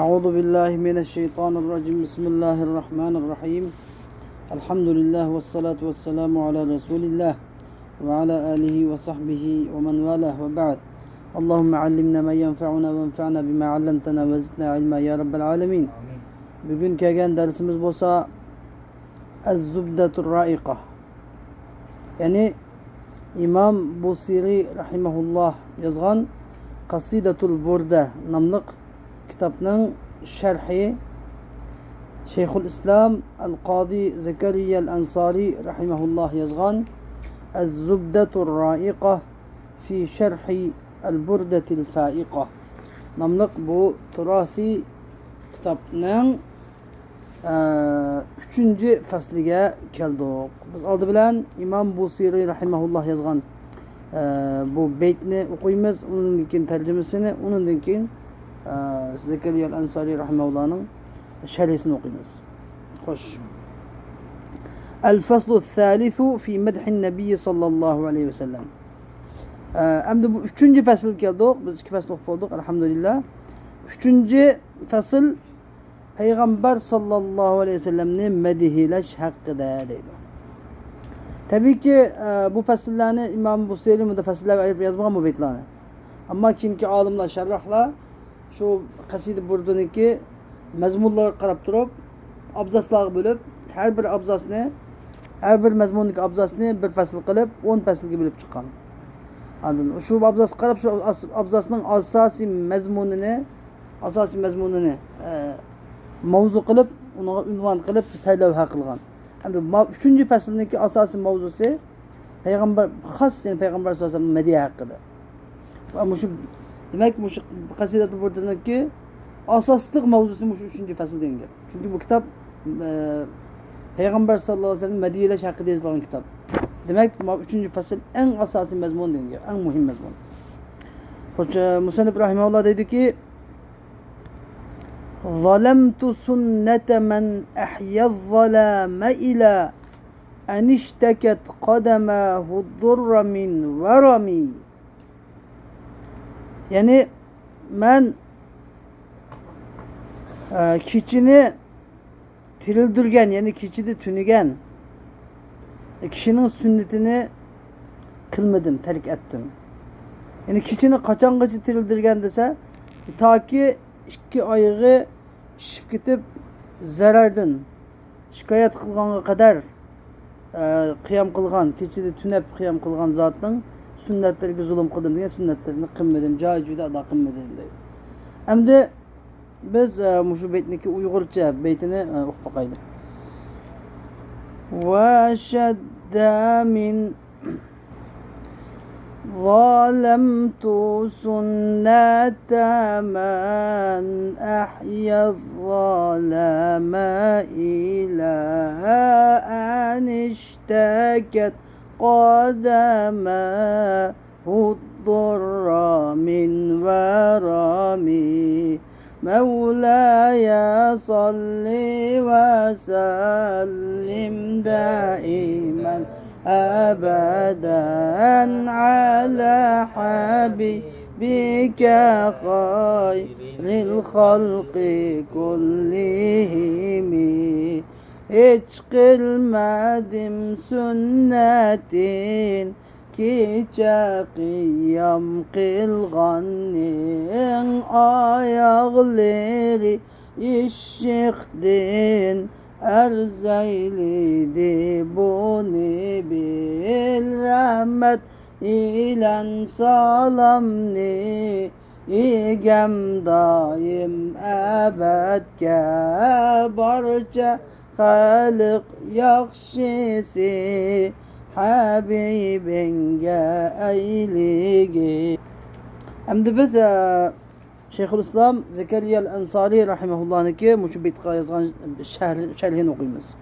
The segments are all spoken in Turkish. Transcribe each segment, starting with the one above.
أعوذ بالله من الشيطان الرجيم بسم الله الرحمن الرحيم الحمد لله والصلاة والسلام على رسول الله وعلى آله وصحبه ومن والاه وبعد اللهم علمنا ما ينفعنا وانفعنا بما علمتنا وزدنا علما يا رب العالمين. Bugün kelgan dersimiz bo'lsa Az-Zubdatur Ra'iqa. Yani İmam Busiri rahimahullah yazgan Qasidatul Burda namlıq kitapның şerhi Şeyhül İslam Al-Qadi Zekeriya Al-Ansari rahimahullah yazgan Az-Zubdatur Ra'iqa fi şerhi Al-Burdatil Fa'iqa namlıq bu turasi kitapның 3. fasliga keldik. Biz oldi bilan İmam Busiri rahimahullah yazgan bu beytni o'qiymiz, undan keyin tarjimasini, undan keyin Zekeriya Al-Ansari rahimahullahning sharhisini o'qiymiz. Xo'sh. El-faslu thalithu fi madhin nabiy sallallohu alayhi ve sellem. Endi bu 3. fasl keldik. Biz 2 fasl o'qib oldik, alhamdulillah. 3. fasl Peygamber sallallahu aleyhi ve sellemni medihileş hakkıda deydi. Tabii ki bu fasıllarını İmam Busiri mütefessirler ayırıp yazmagan bu beytlarını. Ama kinki alimler şerrahla şu kasidi burduniki mezmunları qarab turib, abzaslarga bölüp, her bir abzasını, her bir mezmundaki abzasını bir fasıl qilib, 10 faslga bölüp chiqqan. Anladın? Şu abzas qarab, şu abzasının asasi mezmununu mavzu qilib, uni unvon qilib saylavha qilgan. Hamda 3. faslniki asosiy mavzusi payg'ambar xos, ya'ni payg'ambar sollallohu alayhi vasallam madiha haqida. Va shu demak shu qasidati burdiniki asosliq mavzusi shu 3. fasl degan. Chunki bu kitob payg'ambar sollallohu alayhi vasallam madiyalash haqida yozilgan kitob. Demak 3. fasl eng asosiy mazmun degan, eng muhim mazmun. Xo'sh, musannif rahimahulloh deydiki ظلمت سنة من أحيا الظلام إلى أن اشتكت قدماه الضر من ورمي. Yani ben kişini tirildirgen, yani kişini tünügen kişinin sünnetini kılmadım, terk ettim. Yani kişini kaçangıcı tirildirgen dese ta ki 2 ayağı şişip ketip zarardan şikayet qilganga qadar qiyam qilgan, kechida tunab qiyam qilgan zotning sunnatlarga zulm qildim degan sunnatlarni qilmadim, joy-joyda ado qilmadim deydi. Endi biz shu beytniki Uyg'urcha beytini o'qib boqaylik. Va shadda min ظلمت سنة من أحيا الظلام إلى أن اشتكت قدماه الضر من ورمي. مولاي صل وسلم دائما أبدا على حبيبك خير الخلق كلهم. Hiç kılmadım sünnetin kiçe kıyam kılganın ayakları işşiktin erzeylidi bunu bil rahmet ilen salamni igem daim ebedke barca halik yakşisi Habibinge eyligi. Endi biz Şeyhül İslam Zekeriya Al-Ansari rahimahullah'niki şu beytga yazgan şerhini okuymiz.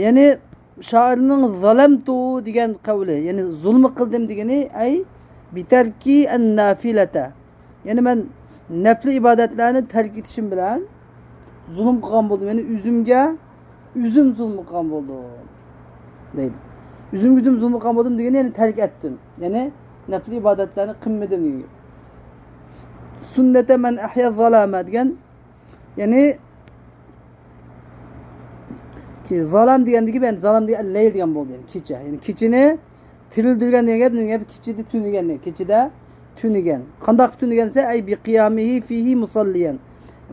Yani şairinin zalemtu degan kavli, yani zulmü kıldım degeni ay biterki en nafilete. Yani ben nafli ibadetlerini terk etişim bilen zulüm kılgan buldum. Yani üzüm zulmü kılgan buldum. Değil. Üzüm zulmü kılgan buldum degeni yani terk ettim. Yani nafli ibadetlerini kılmadım degeni. sünnete men ahya zalama degan, ya'ni ki zalam degandagi ben zalam degan leyl degan bo'ldi, yani kecha. Yani kechini tirildirgan degan gap kechida tunigan, kechida tunigan. Qanday tunigan desa, ay bi qiyamihi fihi musalliyan.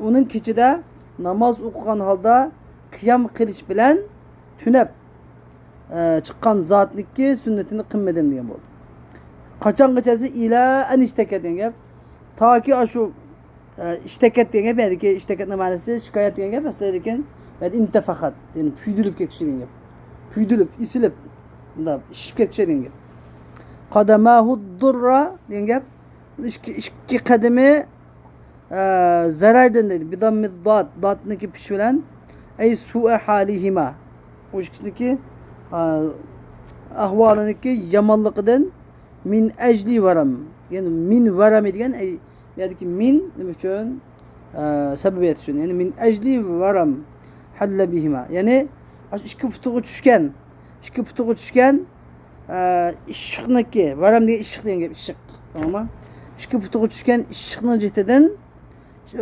Uning kechida namoz o'qigan holda qiyam qilish bilan tunab chiqqan zotniki sunnatini qilmadim degan bo'ldi. Qachongacha ila an ishtakat degan gap. Toki shu ishtakat degan gap, ya'ni ishtakatning ma'nosi shikoyat degan gap aslida, lekin intafahat, ya'ni puydilib ketish degan gap. Puydilib, isilib, bunda ishib ketish degan gap. Qadamahu durra degan gap, ikki qadami zarardan deydi. Bidammid dot, dotniki pish bilan ay su'a halihima. O ikkisiniki ahvoliniki yomonligidan min ajli varam. Yani min varam degan ay ya'ni min nima uchun sababiyat uchun. Yani min ajli varam halla bihima. Yani ikki futuga tushgan, ikki futuga tushgan ishiqniki, varam degan ishiq degan gap, ishiq. Tamam? İki futuga tushgan ishiqning jihatidan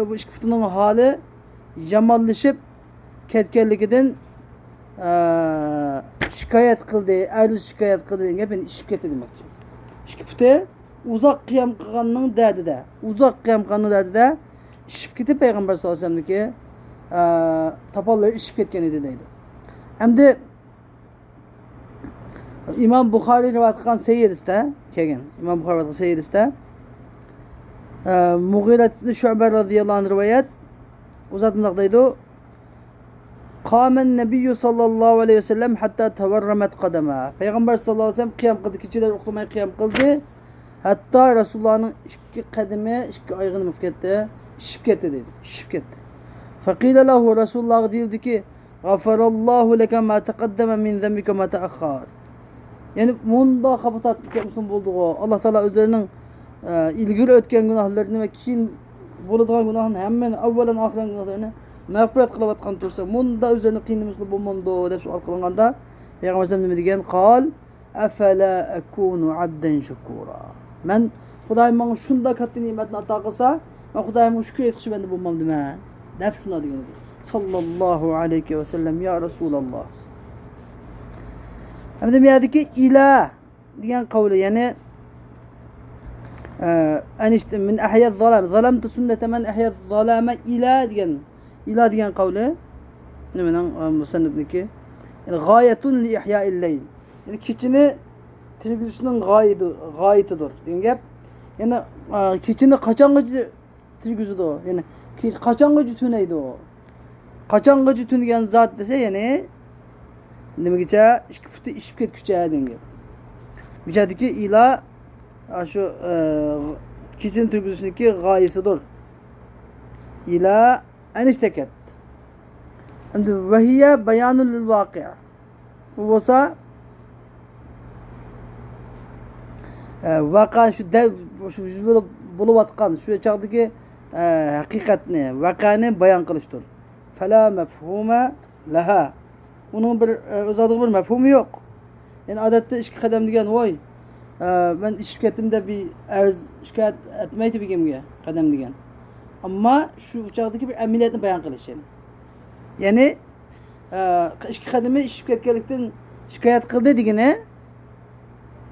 bu ikki futuning holi yomonlashib ketganligidan shikoyat qildi, erli shikoyat qildi degan gap, endi ishib ketdi demoqchi. Ikki futi uzoq qiyam qilganning dardida, uzoq qiyam qilganning dardida ishib ketib payg'ambar sollallohu alayhi vasallamniki topollar ishib ketgan edi deydi. Hamda İmam Buxoriy rivoyat qilgan sayyidisda kelgan. İmam Buxoriy rivoyat qilgan sayyidisda Mughira ibn Shu'ba radhiyallohu anhu rivoyat uzat bundoq deydi. Qaman nabiyyu sallallohu alayhi vasallam hatta tawarramat qadama. Payg'ambar sallallohu alayhi vasallam qiyam qildi, kechalar uxlamay qiyam qildi. Hatta Rasulullohning ikki qadami, ikki oyog'ini bo'lib ketdi, ishib ketdi deydi. Ishib ketdi. Faqila lahu, Rasululloh deyildiki, "G'afarallohu laka ma taqaddama min zambika ma ta'akhkhar." Yani bunda habitat muslim bo'ldi. Alloh taolo o'zlarining ilgari o'tgan gunohlarini va keyin bo'ladigan gunohlarni hammasini avvalan oxiran gunohlarini mag'firat qilayotgan tursa, bunda o'zlarini qiynamasa bo'lmamdi deb savol qilganda, Payg'ambar sollallohu alayhi vasallam nima degan? Qol afala akunu abdan shukura. Men Xudoyim menga shunday katta ne'matni ato qilsa, men Xudoyimga shukr etishim endi bo'lmamdimi? Deb shuna degan edi. Sallallohu alayhi vasallam ya Rasululloh. Hamda bu yerdagi ila degan qavli, ya'ni anishta min ahya zalam, zalamtu sunnata man ahya zalama ila degan qavli nimadan musannifniki, ya'ni g'oyatun li ihya'il layl, ya'ni kechini tirgizishning g'oyatidir degan gap. Ya'ni kechini qachongacha tirgizadi, ya'ni qachongacha tunaydi u, qachongacha tungan zot desa, ya'ni nimagacha ikki futi ishib ketgucha degan gap. Bu yerdagi ila shu kechini turgizishniki g'oyasidir. Ila anishtakat. Endi vahiya bayonul lil voqi'. Bu bo'lsa vaqa shu bo'layotgan shu chog'dagi haqiqatni, vaqani bayon qilishdir. Fala mafhuma laha. Uning bir o'zadiga bir mafhumi yo'q. Yani odatda ikki qadam degan voy ben ishib ketdim deb bir arz shikoyat etmaydi begimga qadam degan. Ammo shu chog'dagi bir amaliyotni bayon qilish yani. Ya'ni ikki qadami ishib ketganlikdan shikoyat qildi degani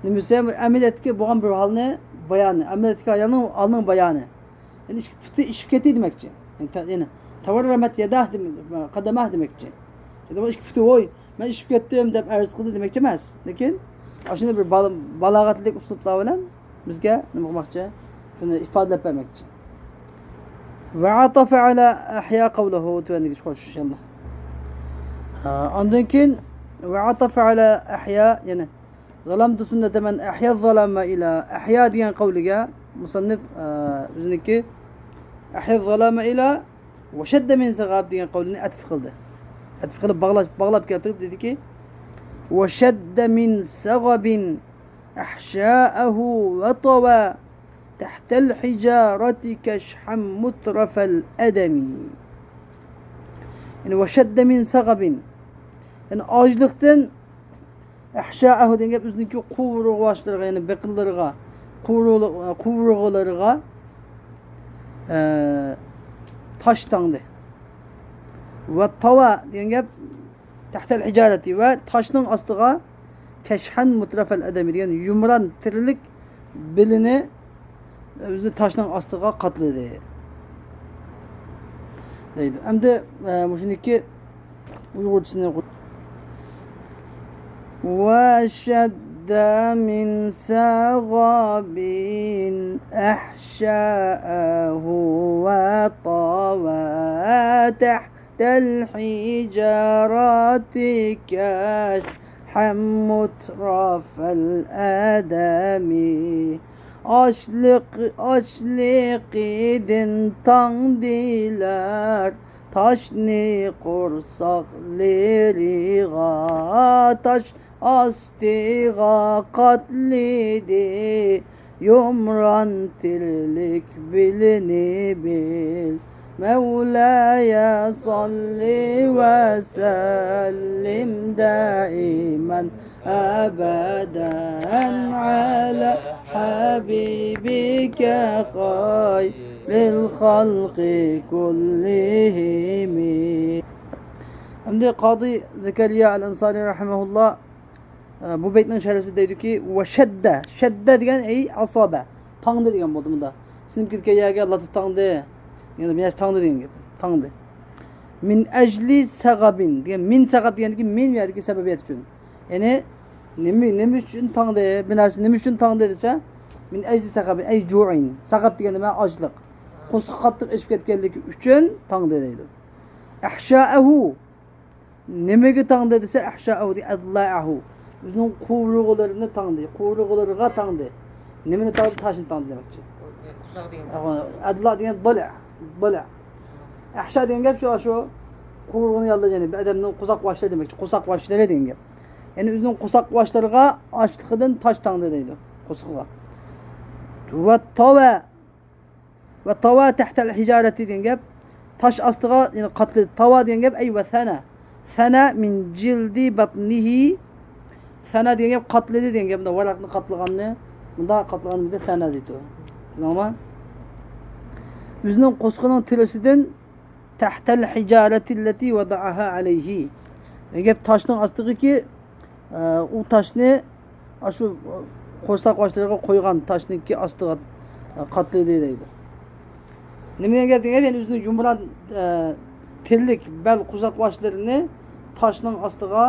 nimasi amaliyotga bo'lgan bir holni bayoni, amaliyotga holning bayoni. Yani ikki futi ishib ketdi demoqchi. Yani tawarramat yadah qadamah demoqchi. Dedi ikki futi voy men ishib ketdim deb arz qildi demoqchi emas. Lekin shuni bir balog'atli uslublar bilan bizga nima qilmoqchi? Shuni ifodalab bermoqchi. Va atafa ala ahya qawluhu tuaniga qo'sh inshaalloh. Ondan keyin va atafa ala ahya, ya'ni zalamtu sunnata man ahya zalama ila ahya degan qavliga musannif o'ziniki ahya zalama ila va shadda min sag'ab degan qavlini atf qildi. Atf qilib bog'lab keltirib dediki وشد من سغب أحشاءه وطوى تحت الحجارة كشحا مترف الأدم. Yani وشد من سغب, yani açlıktan أحشاءه degan o'ziniki quvruq boshlarga, yani biqinlarga, quvruqlarga taş tangdı. Ve tava degan gap tahtal hijarati ve taşning ostiga keşhan mutrafal adami degan yumran tirilik belini o'zi taşning ostiga qatladi deydi. Endi shuniki uyg'urchisini وشد من سغب أحشاءه وطوى تحت الحجارة كشحا مترف الآدم Açlık idin tan diler taşni kursaklarıga taş astiga katlidi yumran tirlik bilini bil Mevlaya salli ve sellim daimen ebeden ala habibike hayril halki kullihimi. Şimdi Kadı Zekeriya el-Ensari rahimahullah bu beytnin şerhisi deydi ki ve şedde degan ey asabe tangdı degan bo'ldi bunda. Sinib ketgan yerga latı tangdı. Yani biraz tangdı degan gap. Tangdı. Min ecli sagabin degan min sagab degandiki min yerdagi sebebiyet uchun. Yani nima uchun tangdı? Binasi nima uchun tangdı desa min ecli sagabin ey ju'in. Sagab degani nima? Ochliq. Qo'shiq qattiq ichib ketganligi uchun tangdı deydi. Ahsha'ahu nimaga tangdı desa ahsha'ahu adla'ahu. O'zining quyruqlarini tangdı. Quyruqlariga tangdı. Nimani tangdı? Toshni tangdı demakchi. Qusoq degan. Adla degan dala. Ahsha degan gap shu quyruğunu yallagani odamning qusoq boshlari demakchi. Qusoq boshlari degan gap. Ya'ni o'zining qusoq boshlariga ochligidan tosh tangdı deydi. Qusoqqa. Va tava tahta al-hijarati degan gap tash ostiga yani qatli tava degan gap ay va sana min jildi batnihi sana degan gap qatlidi degan gap. Bunda varaqni qatlaganni bunda qatlaganni sana deydi. Tushunarmi? O'zining qo'sqining tirisidan tahta al-hijarati allati wada'aha alayhi. Degan gap toshning ostigiki u toshni shu qo'saq boshlariga qo'ygan toshniki ostiga qatlidi deydi. Nima degan gap? Yani o'zining yumran tirlik bel qo'saq boshlarini toshning ostiga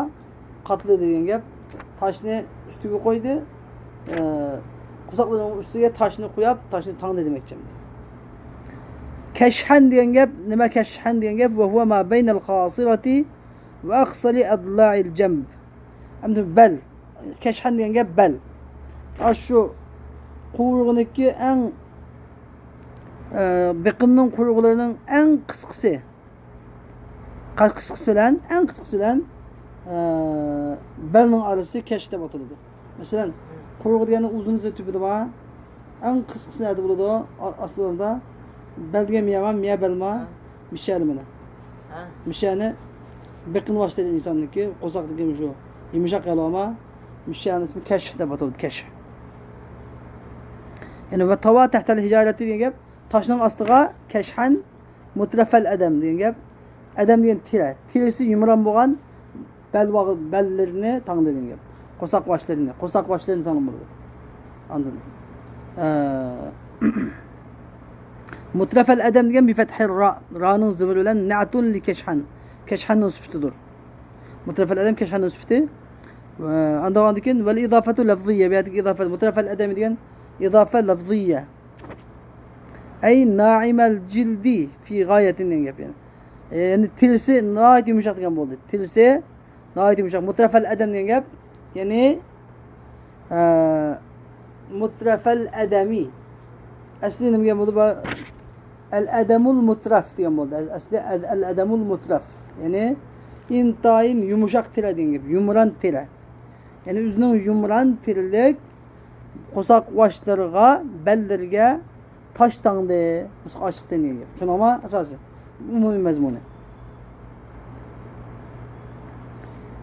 qatlidi degan gap. Toshni ustiga qo'ydi. Qo'saqlarning ustiga toshni qo'yib, toshni tangdi demakchi. Keşhan degan gap, nima keşhan degan gap? Va huwa ma baynal khasirati va aqsali adla'il jamb. Endi bel. Keşhan degan gap bel. Shu quyruğuniki eng biqinning quyruqlarining eng qisqasi. Qisqasi bilan belning arası keş deb ataladi. Masalan, quyruq degani uzunisi tubida bor. Eng qisqasi nima bo'ladi? Aslida belga miya belma mishalmini. Mishani biqin boshlaydi insonniki, qo'saqdagi shu yumshoq aloma mishani ismi kesh deb ataladi, kesh. Yani va tava tahta al-hijarati degan gap toshning ostiga keşhan mutrafal adam degan gap. Adam degan tirisi yumron bo'lgan bellarini tangdi degan gap. Qo'saq boshlarini sanam bo'ladi. Anladın? Mutrafal adam degan bi fathir ra'ning zibr bilan na'tun li keşhan. Keşhanning sifatidir. Mutrafal adam keşhanning sifati. Andan keyin vel idafatu lafziyya. Bu yerda idafat mutrafal adam degan idafa lafziyya. Ay na'imal cildi fi gayetin degan gap yani. Yani tirisi nayet yumuşak degan bo'ldi. Tirisi nayet yumuşak. Mutrafal adam degan gap yani mutrafal adami. Asli nima degan bo'ldi? El-adamul mutraf degan bo'ldi. Asli el-adamul mutraf. Yani intayin yumuşak tira degan gap. Yumran tira. Yani o'zining yumran tirilik qo'saq boshlariga, bellarga tosh tangdi, qo'saq ochiqdan degan gap. Tushunarmi? Asosi umumiy mazmuni.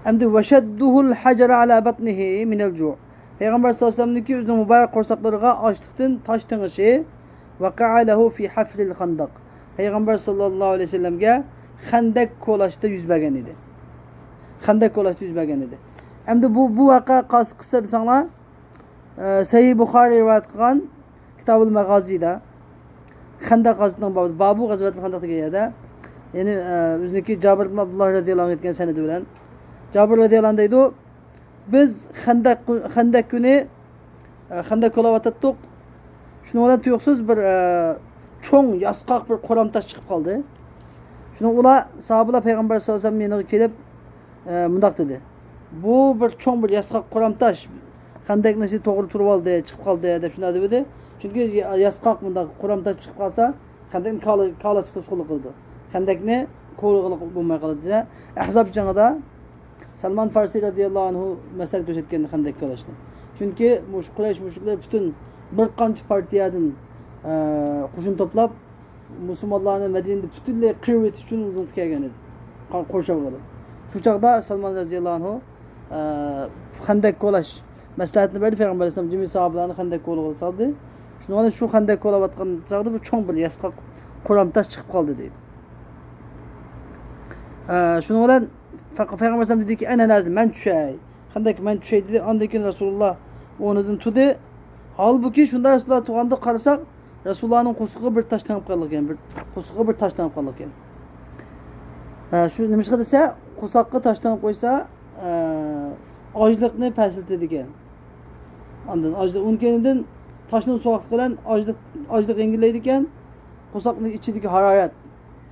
Endi vashadduhul hajara ala batnihi min al-ju'. Payg'ambar sollallohu alayhi vasallamniki o'zining muborak qo'rsaqlariga ochliqdan tosh ting'ishi vaqa'a lehu fi hafril handak. Peygamber sallallahu aleyhi ve sellemge Hendek kolaşta yüz bergen idi. Hendek kolaşta yüz bergen idi. Endi bu vaqa qissa desanglar Sahih Buxoriy rivoyat qilgan Kitabul Mag'azida Hendek g'azvatining babida Babu g'azvatil Hendek degan yerda ya'ni o'ziniki Jabir ibn Abdullah radhiyallohu anhu aytgan sanadi bilan Jabir radhiyallohu anhu deydi biz Hendek kuni Hendek ko'layotdik. Shuni bilan tuyuqsiz bir cho'ng yasqoq bir qo'ramtosh chiqib qoldi. Shuni ular sahobalar payg'ambar sollallohu alayhi vasallam meniga kelib mundaq dedi. Bu bir cho'ng bir yasqoq qo'ramtosh Hendekni ichida to'g'ri turib oldi, chiqib qoldi deb shunday dedi. Chunki yasqoq mundaq qo'ramtosh chiqib qolsa, Hendekni kala chiqish qulluq qildi. Hendekni qo'rg'iliq bo'lmay qoldi. Ahzob jangida Salman Farsi radhiyallohu anhu masal ko'rsatgan Hendek ko'rishni. Chunki Quraysh mushriklar butun bir qancha partiyadan qo'shin to'plab musulmonlarni Madinada butunlay qirib etish uchun hujum qilgan edi. Qo'rshab qolib. Shu chaqda Salman radhiyallohu anhu Hendek ko'lash maslahatni berdi payg'ambar alayhisalom jami sahobalarni Hendek ko'lg'il soldi. Shuni bilan shu Hendek ko'layotgan chaqda bu cho'ng bir yasqoq qo'ramtosh chiqib qoldi deydi. Shuni bilan payg'ambar alayhisalom dediki, "Ana lazim men tushay." Hendek men tushay dedi. Ondan keyin Rasululloh o'rnidan turdi. Halbuki shunda Rasululloh turganda qarasak, Rasulullahning qo'sig'iga bir tosh tangib qolgan ekan, bir qo'sig'iga bir tosh tangib qolgan ekan. Shu nima qilsa desa, qo'saqqa tosh tangib qo'ysa, ojlikni pasiltadi ekan. Ondan ojlik unkenidan toshning sovuqligi bilan ojlik yengillaydi ekan, qo'saqning ichidagi harorat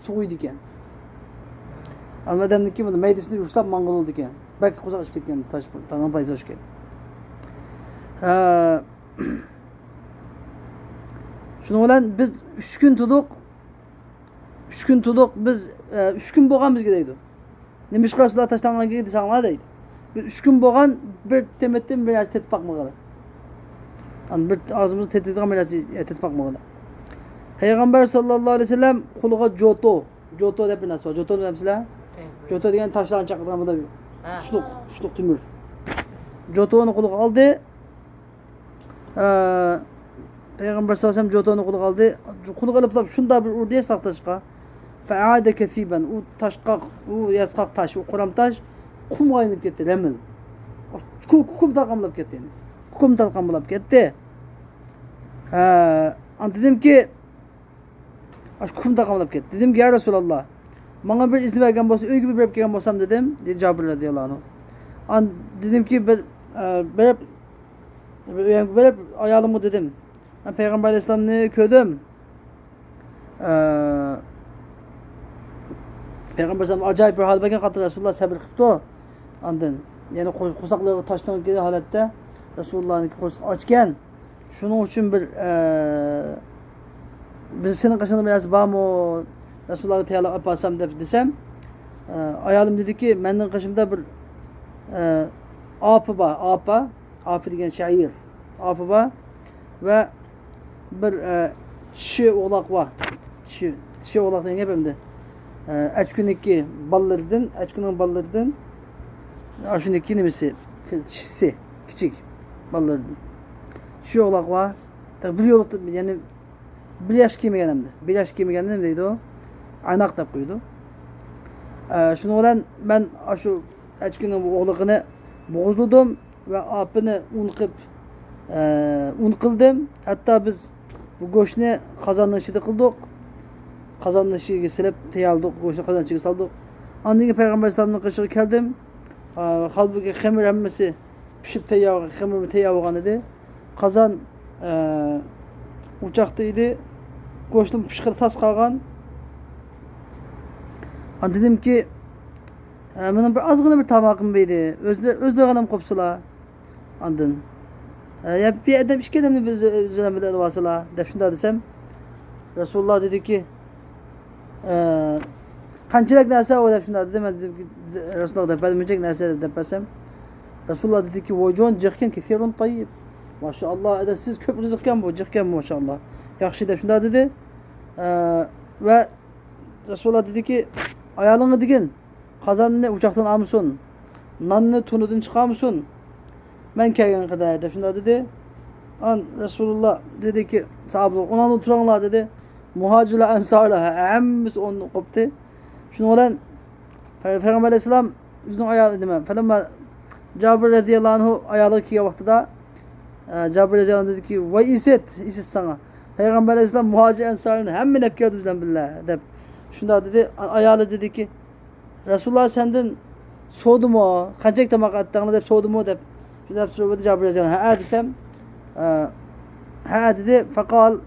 suviydi ekan. Almadamniki buni maydasini ushlab mang'ul oldi ekan. Balki qo'saq ishib ketgan tosh tag'in paydo o'shgan. Şunu bilan biz 3 kun turdik. 3 kun turdik. Biz 3 kun bo'lgan bizga deydi. Nima ish qilsizlar tashlanganga desanglar deydi. Biz 3 kun bo'lgan bir temetdan bir narsa tetib boqmagan. Ani bir og'zimizni tetadigan bir narsa tetib boqmagan. Payg'ambar sallallohu alayhi vasallam qo'liga joto deb bir narsa bor. Joto bilamsizlar? Joto degan toshlarni chaqirgan bunda qushluq temir. Jotoni qo'liga oldi. Peygamber sallallahu aleyhi ve sellem jotoni qo'liga oldi. Qo'liga olib shunda bir urdi saqtashqa. Fa'ada kasiban u tashqoq, u yasqoq tosh, u qo'ramtosh qumga aylanib ketdi, lamil. Qum talqamlab ketdi yani. Qum talqamlab ketdi. Dedimki qum talqamlab ketdi. Dedim ki ya Resulallah, bana bir izni bergan bo'lsa, uyga bir berib kelgan bo'lsam dedim, dedi Jabir radhiyallohu anhu. Dedim ki berib ayolımı dedim. Ben Peygamber Aleyhisselam'ı köydüm. Peygamber Aleyhisselam acayip bir hal bergen qatı Resulullah sabır qıptı. Andın. Yani qo'saqligi toshdan kelgan holatda Rasulullahning qo'saq ochgan. Shuning uchun bir biz senin qashanda biraz bormi? Rasulullahga tayyorlab olib borsam deb desam, ayolim dediki, menning qashimda bir apı bor, Afi degan şair. Afi bor ve bir kishi o'g'loq bor. Kishi o'g'loq degan gap endi. Achkuniki achkuning ballardan shuniki nimasi? Kishisi, kichik ballardan. Kishi o'g'loq bor. Bir yo'q, ya'ni 1 yosh kelmagan endi. 1 yosh kelmagan nima deydi u? Aynoq deb qo'ydi. Shuning bilan men shu achkuning o'g'ligini bo'g'izladim ve apını un qildim. Hatta biz bu go'shtni qozonning ichida qildik. Qozonning ichiga silib tayyorladik, go'shtni qozonning ichiga soldik. Ondan keyin payg'ambar sollallohu alayhi vasallamga keldim. Halbuki xamir hammasi pishib tayyor bo'lgan edi. Qozon o'choqda edi. Go'shtning pishqiri tas qolgan. Dedim ki benim bir azgına bir tamaqım beydi. Özlüğünüm kopsula. Andın. Ya bir adam işki adamını özlemede vasıla. Defşinde desem. Resulullah dedi ki kançılık nerse o defşinde dedim. Dedim ki Resulullah defedemeyecek nerse defesem. Resulullah dedi ki vojun cıhken kithirun tayyib. Maşallah edesiz köp rızıkken bu. Cıhken maşallah. Yakşı defşinde dedi. Ve Resulullah dedi ki ayalını digin. Qazanını uçaktan almışsın. Nanını tunudan çıkarmışsın. Ben kelgen kadar deb shunda dedi. Resulullah dedi ki sahabeler ona oturanlar dedi. Muhacirler ensarlar hemmisi onu koptu. Şunu olan Peygamber Aleyhisselam bizim ayağı demem. Falan Cabir radıyallahu anhu ayağı ki vakti da Cabir radıyallahu anh dedi ki vay iset sana. Peygamber Aleyhisselam muhacir ensarını hem nefkâ düzlen billah de. Şunda dedi ayağı dedi ki Resulullah senden soğudu mu? Kaçak tamak attığını dep soğudu mu dep. Şunda soruyordu Cabir radıyallahu anh. Ha desem ha dedi fakal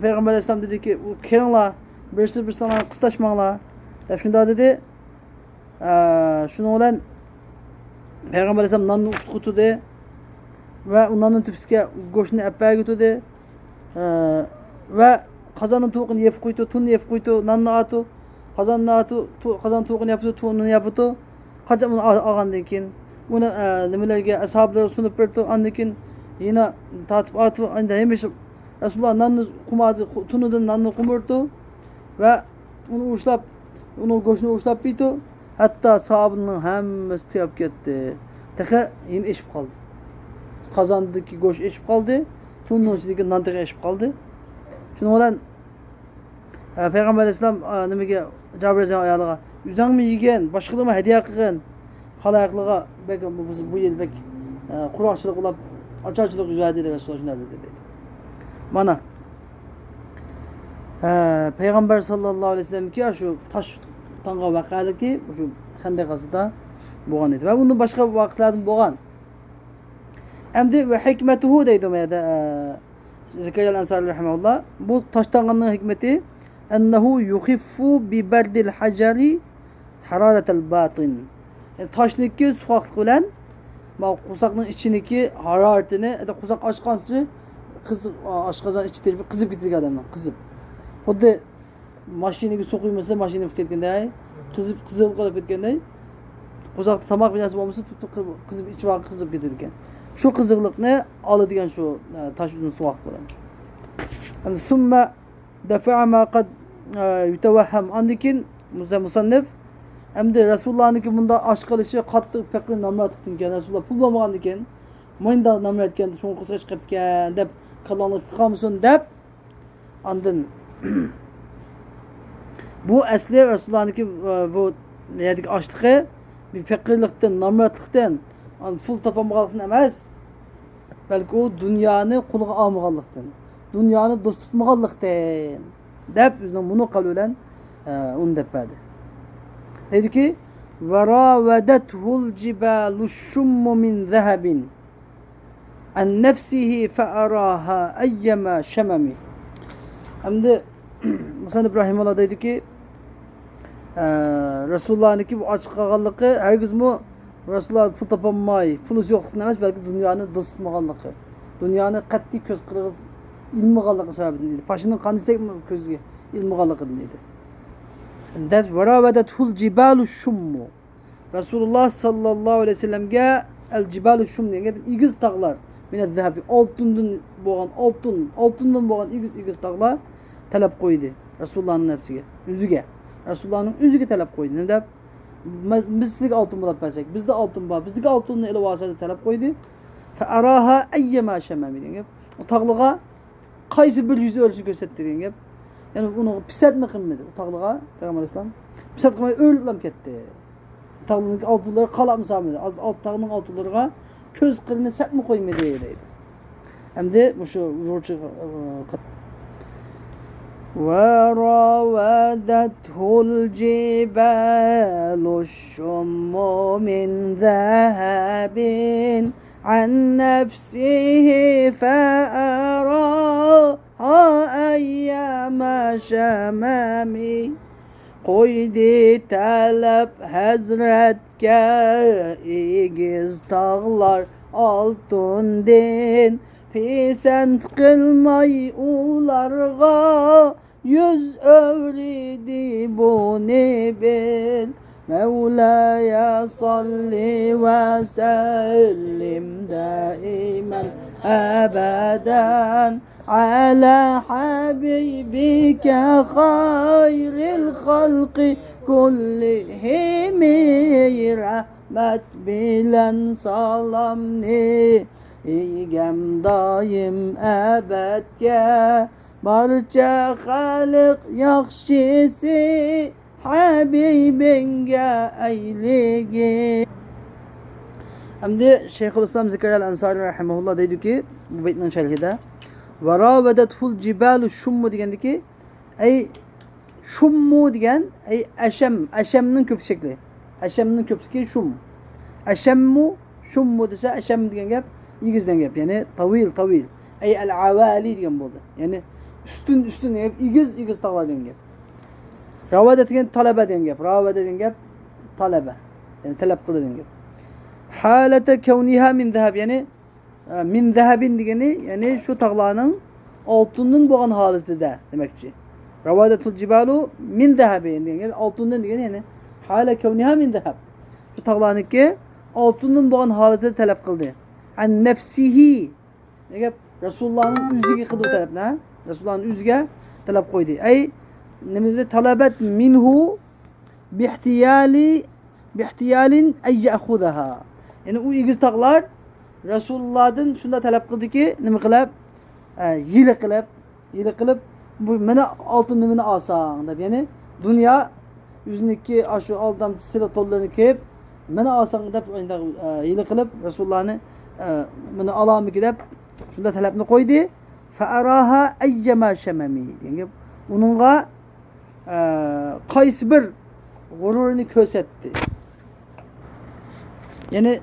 Peygamber Aleyhisselam dedi ki kirinla birisi bir sana kıstaşmanla dep şunda dedi şunu olan Peygamber Aleyhisselam nanını uçtu de ve onların tüpüske goşunu epey götürdü ve kazanın tuğunu yep koydu, tun yep koydu, nanını atı, kazanını atı, kazan tuğunu yaptı, tuğunu yaptı. Kaçam onu ağandıkin, onu demelerge ashabları sunup verdi, andıkin yine tatip atı, anda hemiş Resulullah nanını kumadı, tunudan nanını kumurdu ve onu uçlap, onu goşunu uçlap bitti. Hatta sahabının hemmesi tüyap gitti. Tekrar yine eşip kaldı. Kazandaki goş eşip kaldı. Tunun içindeki nantık eşip kaldı. Şimdi olan Peygamber Aleyhisselam demek ki Cabir Aleyhisselam ayarlığa yüzden mi yiyen, başkalarına hediye kılın. Halayaklığa belki bu yıl belki kurakçılık olup açarçılık yüzade dedi Resulullah şunlar dedi. Bana Peygamber sallallahu aleyhi ve sellem ki şu taş tanga vakalı ki şu Hendek asıda boğan idi. Ve bunun başka vakitlerden boğan. Hem de ve hikmetuhu deydim ya da Zekeriya el-Ensari rahimahullah. Bu taş tanganın hikmeti ennehu yuhiffu bi berdil hacari hararetel batin. Yani taşniki soğuklık olan kusakın içindeki hararetini ya da kusak açkansı açkazan içi kızıp gitti adamdan kızıp. Xuddi mashinaga so'qilmasa mashina ketganday, qizib qolib ketganday, qo'zoqda tomoq binasi bo'lmasa qizib ichib qizib ketadi ekan. Shu qiziqlikni oladigan shu tosh uzun suvoq bilan. Summa dafa'a ma qad yutawahham. Andikin musannif hamda Rasulullah'niki bunda aşk qilishi qattiq faqir namrat qilgan. Rasululloh pul bo'lmagan ekan. Mo'ynda namrat etgan, shuni qilsa chiqib ketgan deb qallanib qolmasin deb andin bu asli Resulullah'niki bu nedik açlığı bir fakirlikten, namratlıktan, pul tapamaganlıktan emas. Belki o dünyanı kuluğa almaganlıktan, dünyanı dost tutmaganlıktan. Dep yüzünden bunu kalulen onu depedi. Dedi ki وَرَاوَدَتْهُ الْجِبَالُ الشُّمُّ مِنْ ذَهَبٍ عَنْ نَفْسِهِ فَأَرَاهَا اَيَّمَا شَمَمِ. Hem de Musa İbrahimullah dedi ki Resulullah'ınki bu açık ağallığı herkes mi Resulullah pul tapamay, pulus yokluk demez belki dünyanın dost tutmaganlığı. Dünyanın katli köz kırığız ilmi ağallığı sebebinden dedi. Paşının kanı çek mi közü ilmi ağallığından dedi. Deb veravedethul cibalu şummu. Resulullah sallallahu aleyhi ve sellem'ge el cibalu şum diye bir igiz tağlar. Mine zehebi altından boğan igiz tağlar talep koydu Resulullah'ın nefsine, yüzüge. Resulullah'ın yüzüge talep koydu. Ne de bizlik altın bulap versek, bizde altın var, bizdeki altınla ele vasıta talep koydu. Fe araha eyyema şememi diye. O tağlığa kaysı bir yüzü ölçü gösterdi diye. Yani onu pisatma kılmadı o tağlığa Peygamber Aleyhisselam. Pisat kılmayı ölüp gitti. Tağlığın altınları kalap sağmadı. Az alt tağının altınlarına köz kılını sapma koymadı öyleydi. Hem de bu şu roçu وَرَوَدَتْهُ الْجِبَالُ الشُّمُّ مِنْ ذَهَبٍ عَنْ نَفْسِهِ فَأَرَاهَا أَيَّمَ شَمَمِ. Koydu talep hazretke igiz tağlar altın din. Pisent kılmay ularga yüz övridi bu bil. Mevlaya salli ve sellim daimen ebeden ala habibike hayril halki kullihim rahmet bilen salamni İgem daim ebedge barca halik yakşisi Habibinge eyligi. Hem de Şeyhülislam Zekeriya el-Ensari rahimahullah deydi ki bu beytinin şerhide ve ravedethul cibalu şummu degendi ki ey şummu degen ey eşemnin köp şekli. Eşemnin köpseki şum. Eşemmu şummu dese eşem degen gap igizden gap yani tavil. Ey el-avali degen boldu. Yani üstün gap igiz tağlar degen gap. Ravedet degen talebe degen gap. Ravedet degen gap talebe. Yani talep kılı degen gap. Halete kevniha min zehab yani min zehabin degeni yani şu tağlarının altının boğan haleti de demekçi. Ravadetul cibalu min zehabin degeni altından degeni yani hale kevniha min zehab. Şu tağlarınki altının boğan haleti de talep kıldı. An nefsihi. Yani Resulullah'ın üzüge kıldığı talep ne? Resulullah'ın üzüge talep koydu. Ey nemizde talebet minhu bihtiyalin ey ya'khudaha. Yani o igiz tağlar Resulullah'dan şunda talep kıldı ki nima qilib yili qilib bu meni altınımını alsan deb yani dünya yüzündeki şu aldam silah tollarını kiyip meni alsan deb yili qilib Resulullah'ını meni alamı deb şunda talepni koydu. Fa araha ayyama şememi yani onunla qaysi bir gururunu kösetti. Yani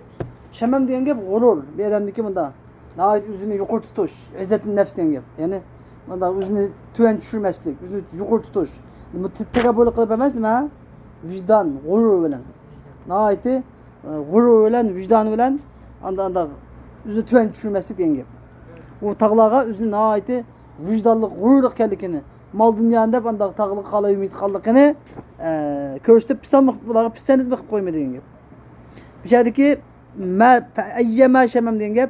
şemem diyen gap gurur. Bir adamdaki bunda nahayet yüzünü yukarı tutuş. İzzetin nefs diyen gap. Yani bunda yüzünü tüven düşürmezlik. Yüzünü yukarı tutuş. Tekabülü kılıp emez mi? Vicdan, gurur bilen. Nahayeti gurur bilen, vicdan bilen anda yüzünü tüven düşürmezlik diyen gap. O tağlağa yüzünü nahayeti vicdanlık, gururluk kellikini mal dünyanın hep anda tağlık kala ümit kallıkını körüştüp pisan etmek koyma diyen gap. Bir şeydi ki ma eyyema şemem diyen gap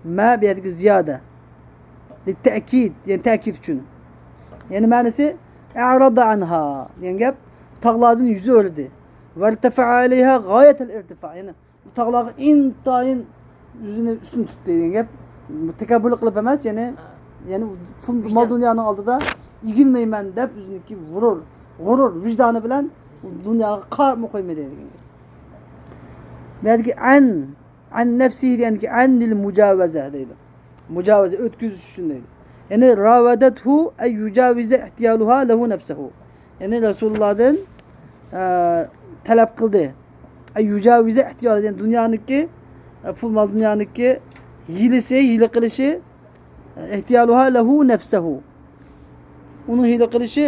ma bir yerdeki ziyade litekid yani tekid için yani manası e'rada anha diyen gap tağladın yüzü öldü ve irtefa aleyha gayetel irtifa yani bu tağlağı intayın yüzünü üstün tuttu diyen gap tekabülü kılıp emez yani mal dünyanın aldı da igilmeymen dep yüzündeki gurur vicdanı bilen dünyaya kar mı koyma diyen gap. Belki an nefsihi yani ki anil mucavaze deydi. Mucavaze ötküzüş için deydi. Yani ravedethu ey yucavize ihtiyaluha lehu nefsehu. Yani Resulullah'dan talep kıldı. Ey yucavize ihtiyaluha yani dünyanınki fulmal dünyanınki hile kılışı ihtiyaluha lehu nefsehu. Onun hile kılışı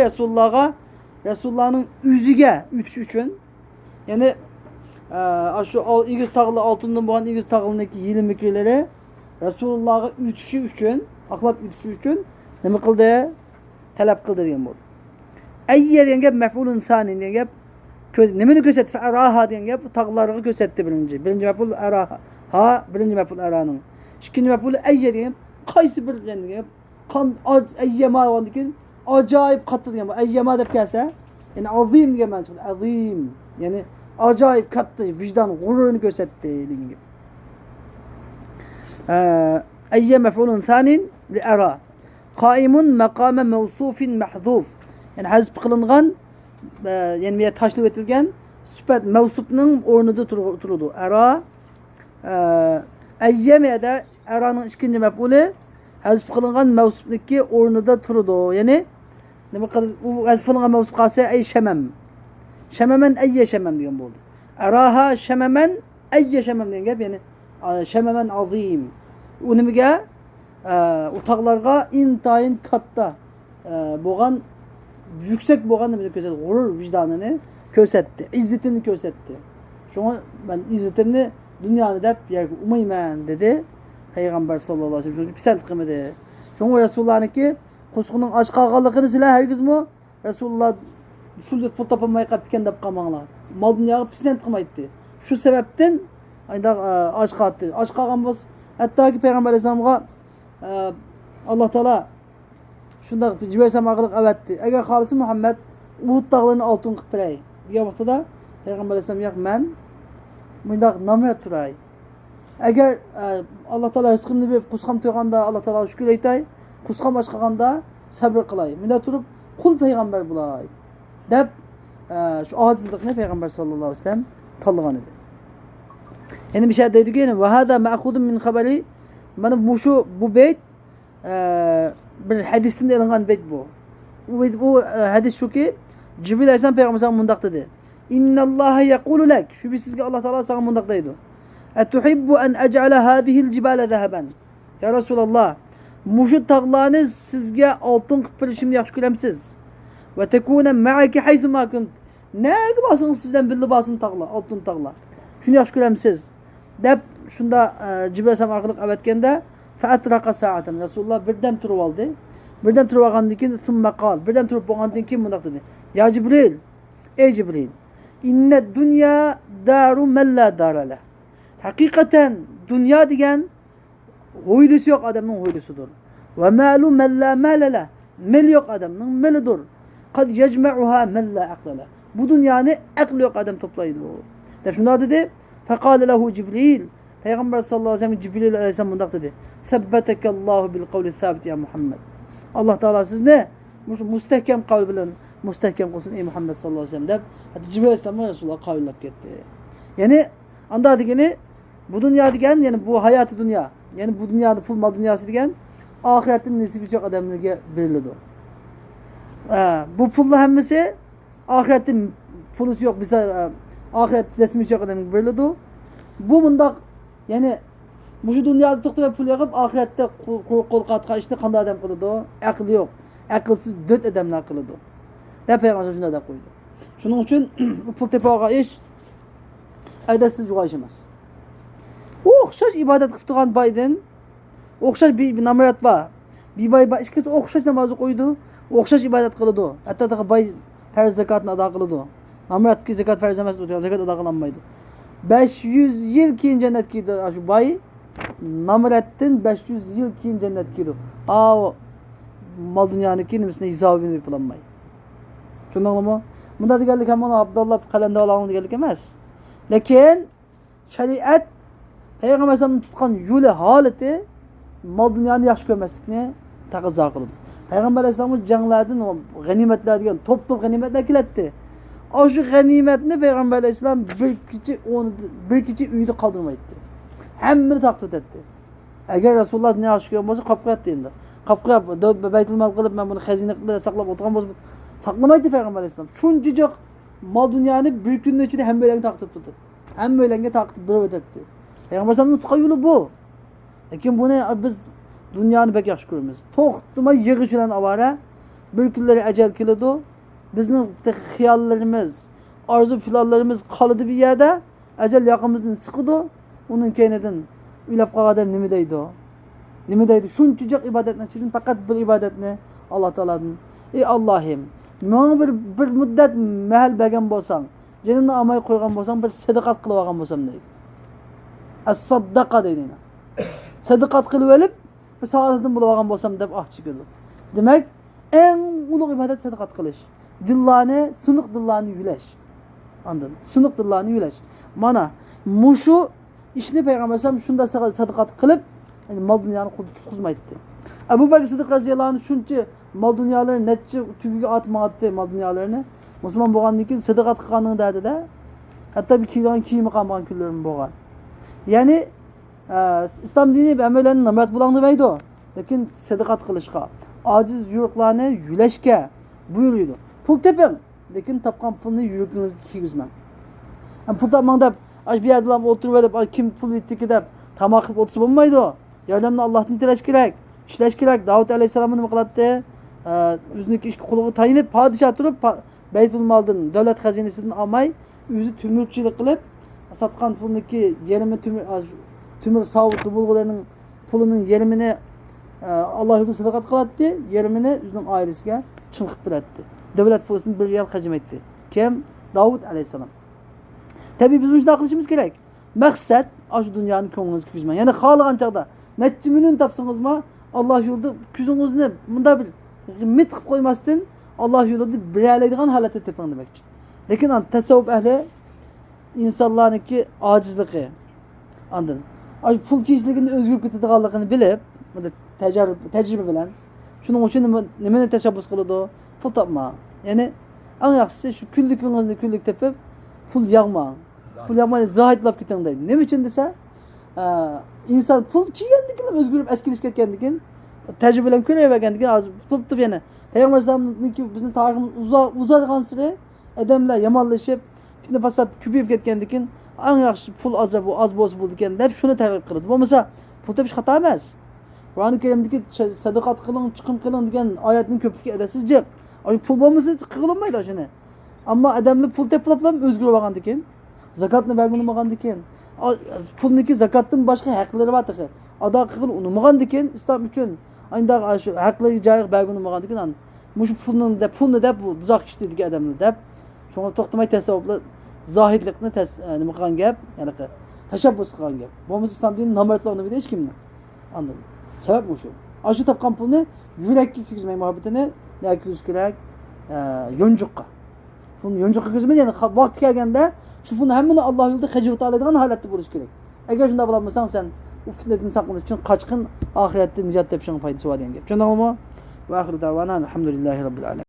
Resulullah'ın üzüge ütüş için yani şu igiz tağlı altından boğan igiz tağlındaki hile mikirleri Resulullah'ı ütüşü için ahlak ütüşü için ne kıldı? Talep kıldı diyen bu. Eyye diyen gep mef'ulun sani diyen gep nemini köset fe araha diyen gep tağları kösetti birinci. Birinci mef'ul araha. Birinci mef'ul arahanın. İkinci mef'ul eyye diyen kaysi bir diyen gep eyyema olan diyen acayip katı diyen bu. Eyyema dep gelse yani azim diyen ben çıktı. Azim. Yani acayip katlı vicdan gururunu gösterdi dediğim gibi. Eyye mef'ulun sanin li ara. Kaimun makame mevsufin mahzuf. Yani hazb kılıngan yani bir taşlık etilgen süpet mevsupnun ornuda turuldu. Ara eyyeme de aranın ikinci mef'ulü hazb kılıngan mevsupniki ornuda turuldu. Yani bu hazb kılıngan mevsup kase ey şemem. Şememen eyye şemem diyen bu oldu. Araha şememen eyye şemem diyen gep yani şememen azim. Unimiga utaqlarga intayın katta boğan yüksek boğan da bize gurur vicdanını kösetti. İzzetini kösetti. Şuna ben izzetimni dünyanı dep yer umayman dedi. Peygamber sallallahu aleyhi ve sellem pisent kımıdı. Şuna Resulullah'ınki kuskunun aç kalgalıkını silah herkes mu? Resulullah ful tapamay kaptiken dep qamanlar. Mal dünyaga pisent kımaydı. Şu sebepten ayda aç kaldı. Aç kalgan boz hatta ki Peygamber Aleyhisselam'a Allah Teala şunda Cibril semağılık evetti. Eğer halisi Muhammed Uhud dağlarını altın kıpırayı. Diye vaxtada Peygamber Aleyhisselam yak men mındak namret turay. Agar Alloh taolo rizqimni berib, qusqam to'yganda Alloh taologa shukr aytay, qusqam och qolganda sabr qilay. Bunda turib qul payg'ambar bo'lay deb shu ojizlikni payg'ambar sollallohu alayhi vasallam tanlagan edi. Endi bir şey deydi ki, ve hada ma'khudun min habari, mana bu beyt bir hadisinde elingan beyt bu. Bu hadis şu ki, Cibril Aleyhisselam Peygamber sana mundak dedi. İnna Allaha yaqulu lek. Şüphesiz ki Allah Teala sana mundak deydi. Etuhibbu en ec'ale hadihil cibale zeheben. Ya Resulallah, muşu tağlarını sizge altın kıpır şimdi yaxşı kölemsiz. Ve tekune ma'aki haythu ma kunt. Ne basın sizden billi basın tağla, altın tağla. Şunu yaxşı kölemsiz. Dep şunda Cibril Aleyhisselam arkalık evetkende fe'atraka sa'aten. Resulullah birden turup aldı. Birden turup algandan keyin thumme qal. Birden turup algandan keyin mundak dedi. Ya Cibril, ey Cibril, inne dünya daru men la darale. Hakikaten dünya degen huylusu yok adamın huylusudur. Ve malu men la malele. Mel yok adamın melidur. Kad yecme'uha men la aklele. Bu dünyanı aklı yok adam toplaydı. De şunda dedi. Fekale lehu Cibril. Peygamber sallallahu aleyhi ve sellem Cibril aleyhisselam bundak dedi. Sebbetekallahu bil kavli sabit ya Muhammed. Allah Teala siz ne? Müstehkem kavl bilen müstehkem olsun ey Muhammed sallallahu aleyhi ve sellem. Hatta Cibril aleyhisselam Resulullah kavlap gitti. Yani anda degeni bu dünya degen yani bu hayatı dünya. Yani bu dünyada pul mal dünyası degen ahiretin nesibi çok adamlığa verildi. Bu pulla hemmesi ahiretin pulusu yok bize ahiret resmi çok adamlığa verildi. Bu bundak yani bu şu dünyada tuktu ve pul yakıp ahirette kol katka işte kanda adam kılıdı. Akıl yok. Akılsız dört adamlar kılıdı. Ne peygamber şuna da koydu. Şunun için bu pul tepağa iş edetsiz uğraşamaz. Okşaş ibadet kılıp tuğan baydın. Okşaş bir namarat var. Bir bay başkası okşaş namazı koydu. Okşaş ibadet kılıdı. Hatta da bay her zekatını ada kılıdı. Namarat ki zekat farz emez tutuyor. Zekat ada kılanmaydı. 500 yıl keyin cennet girdi şu bay. Namarat'ın 500 yıl keyin cennet girdi. O mal dünyanın kendisine hesabını yapılanmayı. Şundan mı? Bunda da geldik hemen Abdullah kalende olanı geldik emez. Lakin şeriat Peygamber Efendimiz'in tutkan yolu haleti mal dünyanı yaxşı görmeslikni taqaza qıldı. Peygamber Efendimiz canglardan o ganimetler degan top ganimetler kiletti. O şu ganimetni Peygamber Aleyhisselam bir kiçi uyda kaldırmaydı. Hemmini takdir etti. Eğer Resulullah ne yaxşı görən bolsa qapqı etdi endi. Qapqı Beytül Mal qılıp men bunu xəzinə qılıb saqlab oturğan bolsa saklamaydı Peygamber Aleyhisselam. Şuncacık mal dünyanı bir günün içinde hem böylenge takdir etti. Hem böylenge takdir etti. Peygamber Aleyhisselam'ın tutqan yolu bu. Lakin bunu biz dünyanı pek yaxşı görürüz. Toxtuma yığışılan avara bir günleri ecel kilidi. Bizim xiyallarımız, arzu filanlarımız kalıdı bir yerde. Ecel yakımızdan sıkıdı. Onun keyneden ülap qağadam nimi deydi o? Nimi deydi? Şuncacık ibadetine çizdim. Fakat bir ibadetine Allah Teala'dan. Ey Allah'ım, bana bir müddet mehel begen bolsan, ceninde amay koygan bolsan, bir sadakat kılıp algan bolsam deydi. Es-saddaka deydi. Sadakat kılıp elip, bir sağlıktan bulup algan bolsam deyip ah çıkıyordu. Demek en uluk ibadet sadakat kılış. Dillani, sınık dillani yüleş. Anladın? Sınık dillani yüleş. Mana, muşu işini Peygamber Sallam şunda sadakat kılıp, yani mal dünyanı tutkuzmaydı. Ebu Bekir Sıddık radıyallahu anh şunca mal dünyalarını netçe tübüge atmadı mal dünyalarını. Müslüman boğanın ki sadakat kıkanını derdi de. Hatta bir kiyimi kalmayan küllerin boğan. Yani İslam dini emellerinin namarat bulandı beydi o. Lakin sadakat kılışka, aciz yürüklarını yüleşke buyuruyordu. Pul tepin. Lakin tapkan pulunu yürüklüğünüzü kiyizmem. Yani pul tapman da bir yerde oturup kim pul bitti ki de tamak kılıp otursa olmaydı o. Yardımda Allah'tan tilaş gerek. İşleş gerek. Davut Aleyhisselam'ın mıkılattı. Yüzündeki iş kuluğu tayin et. Padişah durup Beytül Mal'dan devlet hazinesinden almay. Yüzü tümürçilik kılıp satkan pulundaki yerimi tümür savutlu bulgularının pulunun yerimini Allah yolunda sadakat kılattı. Yerimini yüzünün ailesine çınqıp biletti. Devlet pulusunu bir yer hacim etti. Kim? Davut Aleyhisselam. Tabi biz ucunda akılışımız gerek. Maksat şu dünyanın konunuzu küzmen. Yani halıgan çağda netçi münün tapsınız mı Allah yolunda küzünüzünü bunda bir mit kıp koymazsın Allah yolunda bireyleğin halete tepin demek için. Lakin tasavvuf ehli insanların ki acizliği andın. Ay pul kiyishligini o'zgarib ketadiganligini bilib, bunda tajriba bilan shuning uchun nimani tashabbus qiladi? Pul topma. Ya'ni eng yaxshisi shu kunligingizni kunlik tepib, pul yig'ma. Pul yig'may zohidlab keting deydi. Nima uchun desa, inson pul kiygandan keyin o'zgarib eskilib ketgandan keyin tajriba bilan ko'ravergandan keyin hozir yana Peygamber Efendimiz'ninki bizim tariximiz uzargan sırı adamlar yamanlaşıp fitne fasat küpüyüp ketkendikin keyin en yaxshi pul az bo'lsa bo'ldi ekan deb shuni targ'ib qiladi. Bo'lmasa pul tepish xato emas. Qur'oni Karimdagi sadaqat qiling, chiqim qiling degan oyatning ko'pligi adasiz jiq. Pul bo'lmasa qilinmaydi shuni. Ammo adamlar pul teplab ham o'zgarib olgandan keyin, zakotni bergandan keyin, pulniki zakotdan boshqa haqlari bor edi. Ado qilib unutmagandan keyin islom uchun ayndaq shu haqlarga joyiq bergandan keyin mush pulni deb bu tuzoq ishlaydigan adamlar deb shunga to'xtamay tasavvuflar zohidlikni nima qilgan gap, ya'ni tashabbus qilgan gap. Bo'lmasa islom dini namoratlarni biladi hech kimni. Anladın. Sebep bu şu. Aşı tapkan pulunu yürekki kizmey muhabbetini ne kiz kerak? Yoncukka. Bunu yoncukka kizmey yani vakti gelgende şu bunu hemmini Allah yolunda hacıvata aladigan halatda buluş gerek. Eğer şunda bulamazsan sen u fitneden saklanmak için kaçkın ahirette nicat tepşinin faydası var diyen gap. Şunda olma. Ve ahiru davana elhamdülillahi rabbil alemin.